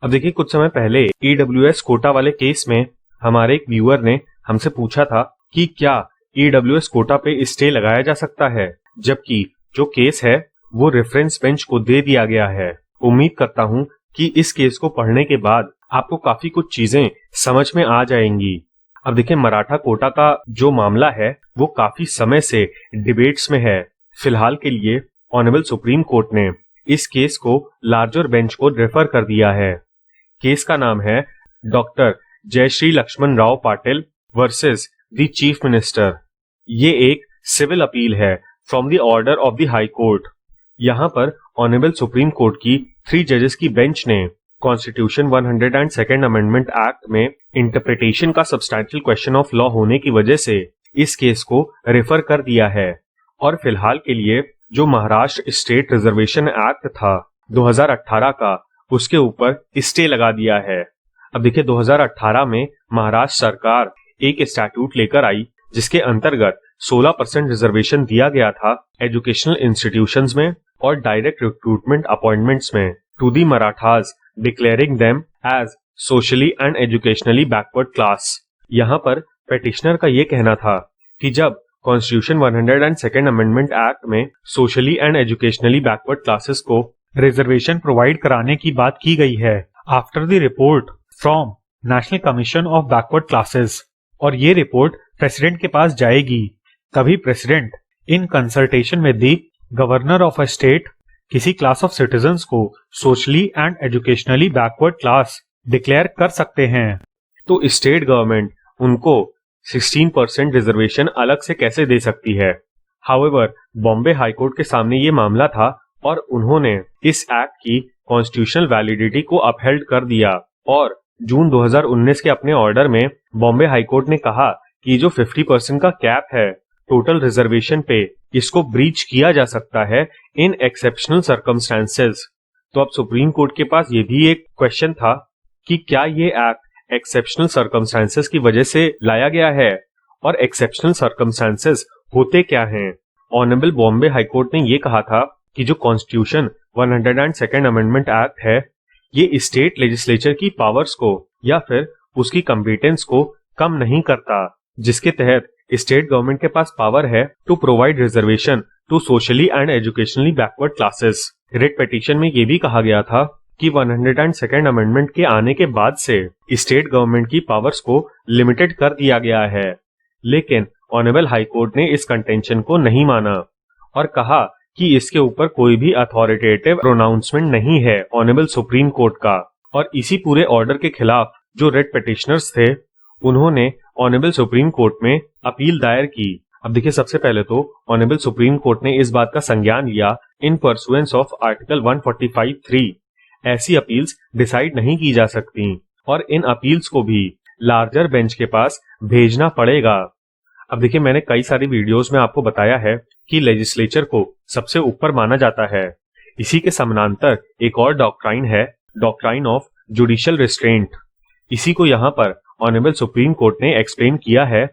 अब देखिए, कुछ समय पहले ईडब्ल्यूएस कोटा वाले केस में हमारे एक व्यूअर ने हमसे पूछा था कि क्या ईडब्ल्यूएस कोटा पे स्टे लगाया जा सकता है, जबकि जो केस है वो रेफरेंस बेंच को दे दिया गया है। उम्मीद करता हूं कि इस केस को पढ़ने के बाद आपको काफी कुछ चीजें समझ में आ जाएंगी। अब देखिए, मराठा कोटा का जो मामला है वो काफी समय से डिबेट्स में है। फिलहाल के लिए ऑनरेबल सुप्रीम कोर्ट ने इस केस को लार्जर बेंच को रेफर कर दिया है। केस का नाम है doctor Jayashree Lakshman Rao Patil versus the chief minister. ये एक सिविल अपील है from the order of the high court. यहाँ पर ऑनरेबल सुप्रीम कोर्ट की 3 जजेस की बेंच ने कॉन्स्टिट्यूशन 102 अमेंडमेंट एक्ट में इंटरप्रिटेशन का सब्सटैंशियल क्वेश्चन ऑफ लॉ होने की वजह से इस केस को रेफर कर दिया है। और फिलहाल के लिए जो महाराष्ट्र स्टेट रिजर्वेशन एक्ट था 2018 का, उसके ऊपर स्टे लगा दिया है। अब देखिए, 2018 में महाराष्ट्र सरकार एक स्टैट्यूट लेकर आई जिसके अंतर्गत 16% रिजर्वेशन दिया गया था एजुकेशनल इंस्टीट्यूशंस में और डायरेक्ट रिक्रूटमेंट अपॉइंटमेंट्स में to the Marathas, declaring them as socially and educationally backward class. यहाँ पर पेटिशनर का ये कहना था कि जब कॉन्स्टिट्यूशन 102 अमेंडमेंट एक्ट में socially and educationally backward classes को रिजर्वेशन प्रोवाइड कराने की बात की गई है after the report from national commission of backward classes, और ये रिपोर्ट प्रेसिडेंट के पास जाएगी, तभी प्रेसिडेंट इन कंसल्टेशन में दी गवर्नर ऑफ अ स्टेट किसी क्लास ऑफ सिटीजन्स को socially and educationally backward class declare कर सकते हैं। तो स्टेट गवर्नमेंट उनको 16% रिजर्वेशन अलग से कैसे दे सकती है। हाउएवर, बॉम्बे हाईकोर्ट के सामने ये मामला था और उन्होंने इस एक्ट की कॉन्स्टिट्यूशनल वैलिडिटी को अपहेल्ड कर दिया और जून 2019 के अपने ऑर्डर में बॉम्बे हाईकोर्ट ने कहा कि जो 50% का कैप है टोटल रिजर्वेशन पे, इसको ब्रीच किया जा सकता है इन एक्सेप्शनल सर्कमस्टेंसेस। तो अब सुप्रीम कोर्ट के पास ये भी एक क्वेश्चन था कि क्या ये एक्ट एक्सेप्शनल सर्कमस्टेंसेस की वजह से लाया गया है, और एक्सेप्शनल सर्कमस्टेंसेस होते क्या हैं। ऑनरेबल बॉम्बे हाईकोर्ट ने ये कहा था कि जो कॉन्स्टिट्यूशन 102 अमेंडमेंट एक्ट है ये स्टेट लेजिस्लेचर की पावर्स को या फिर उसकी कॉम्पिटेंस को कम नहीं करता, जिसके तहत स्टेट गवर्नमेंट के पास पावर है to provide reservation to socially and educationally backward classes. Writ petition में ये भी कहा गया था कि 102 अमेंडमेंट के आने के बाद से स्टेट गवर्नमेंट की पावर्स को लिमिटेड कर दिया गया है, लेकिन ऑनरेबल हाई कोर्ट ने इस कंटेंशन को नहीं माना और कहा कि इसके ऊपर कोई भी अथॉरिटेटिव प्रोनाउंसमेंट नहीं है ऑनरेबल सुप्रीम कोर्ट का। और इसी पूरे ऑर्डर के खिलाफ जो रिट पिटिशनर्स थे उन्होंने ऑनरेबल सुप्रीम कोर्ट में अपील दायर की। अब देखिए, सबसे पहले तो ऑनरेबल सुप्रीम कोर्ट ने इस बात का संज्ञान लिया इन परसुएंस ऑफ आर्टिकल 145(3) ऐसी अपील्स डिसाइड नहीं की जा सकती और इन अपील्स को भी लार्जर बेंच के पास भेजना पड़ेगा। अब देखिए, मैंने कई सारी वीडियोस में आपको बताया है कि लेजिस्लेचर को सबसे ऊपर माना जाता है। इसी के समानांतर एक और डॉक्ट्राइन है, डॉक्ट्राइन ऑफ जुडिशियल रिस्ट्रेंट। इसी को यहाँ पर ऑनरेबल सुप्रीम कोर्ट ने एक्सप्लेन किया है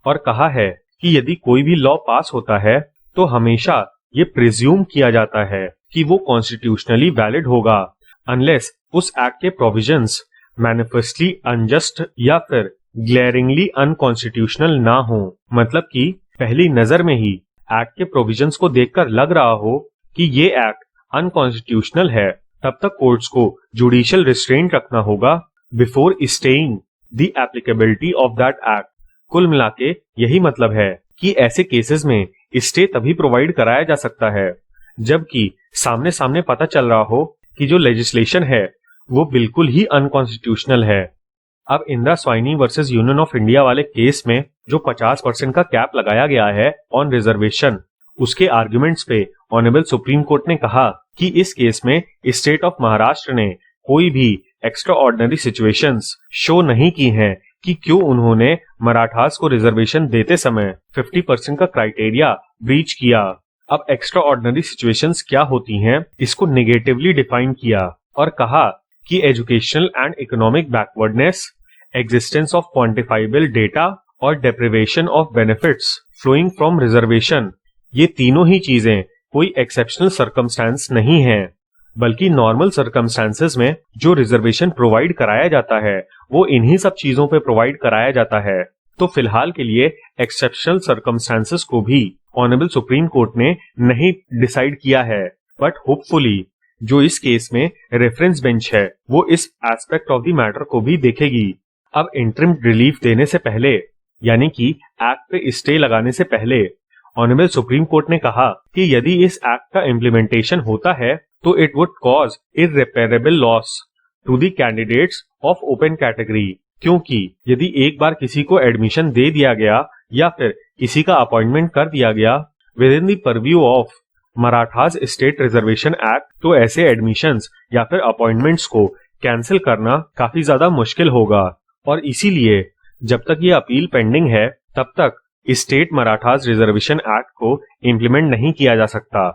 और कहा है कि यदि कोई भी लॉ पास होता है तो हमेशा ये प्रिज्यूम किया जाता है कि वो कॉन्स्टिट्यूशनली वैलिड होगा अनलेस उस एक्ट के प्रोविजंस मैनिफेस्टली अनजस्ट या फिर ग्लेयरिंगली अनकॉन्स्टिट्यूशनल ना हो। मतलब कि पहली नजर में ही एक्ट के प्रोविजंस को देखकर लग रहा हो कि ये एक्ट अनकॉन्स्टिट्यूशनल है, तब तक कोर्ट्स को जुडिशियल रिस्ट्रेंट रखना होगा before staying the applicability of that act. कुल मिलाके यही मतलब है कि ऐसे केसेस में स्टे तभी प्रोवाइड कराया जा सकता है जबकि सामने सामने पता चल रहा हो कि जो लेजिस्लेशन है वो बिल्कुल ही अनकॉन्स्टिट्यूशनल है। अब इंदिरा स्वाइनी वर्सेस यूनियन ऑफ इंडिया वाले केस में जो 50% का कैप लगाया गया है ऑन रिजर्वेशन, उसके आर्गुमेंट्स पे ऑनरेबल सुप्रीम कोर्ट ने कहा कि इस केस में स्टेट ऑफ महाराष्ट्र ने कोई भी एक्स्ट्रा ऑर्डिनरी सिचुएशंस शो नहीं की हैं कि क्यों उन्होंने मराठास को रिजर्वेशन देते समय 50% का क्राइटेरिया ब्रीच किया। अब एक्स्ट्रा ऑर्डिनरी सिचुएशंस क्या होती हैं, इसको नेगेटिवली डिफाइन किया और कहा कि educational and economic backwardness, existence of quantifiable data और deprivation of benefits flowing from reservation, ये तीनों ही चीजें कोई एक्सेप्शनल सर्कमस्टेंस नहीं है। बल्कि नॉर्मल सर्कमस्टांसेस में जो रिजर्वेशन प्रोवाइड कराया जाता है वो इन्हीं सब चीजों पे प्रोवाइड कराया जाता है। तो फिलहाल के लिए एक्सेप्शनल सर्कमस्टांसेस को भी ऑनरेबल सुप्रीम कोर्ट ने नहीं डिसाइड किया है, बट होपफुली जो इस केस में रेफरेंस बेंच है वो इस एस्पेक्ट ऑफ द मैटर को भी देखेगी। अब इंटरिम रिलीफ देने से पहले यानी कि एक्ट पे स्टे लगाने से पहले ऑनरेबल सुप्रीम कोर्ट ने कहा कि यदि इस एक्ट का इम्प्लीमेंटेशन होता है तो it would cause irreparable loss to the candidates of open category, क्योंकि यदि एक बार किसी को एडमिशन दे दिया गया या फिर किसी का अपॉइंटमेंट कर दिया गया with in the purview of Marathas state reservation act, तो ऐसे एडमिशंस या फिर अपॉइंटमेंट्स को कैंसिल करना काफी ज्यादा मुश्किल होगा। और इसीलिए जब तक ये अपील पेंडिंग है तब तक स्टेट मराठास रिजर्वेशन एक्ट को इम्प्लीमेंट नहीं किया जा सकता।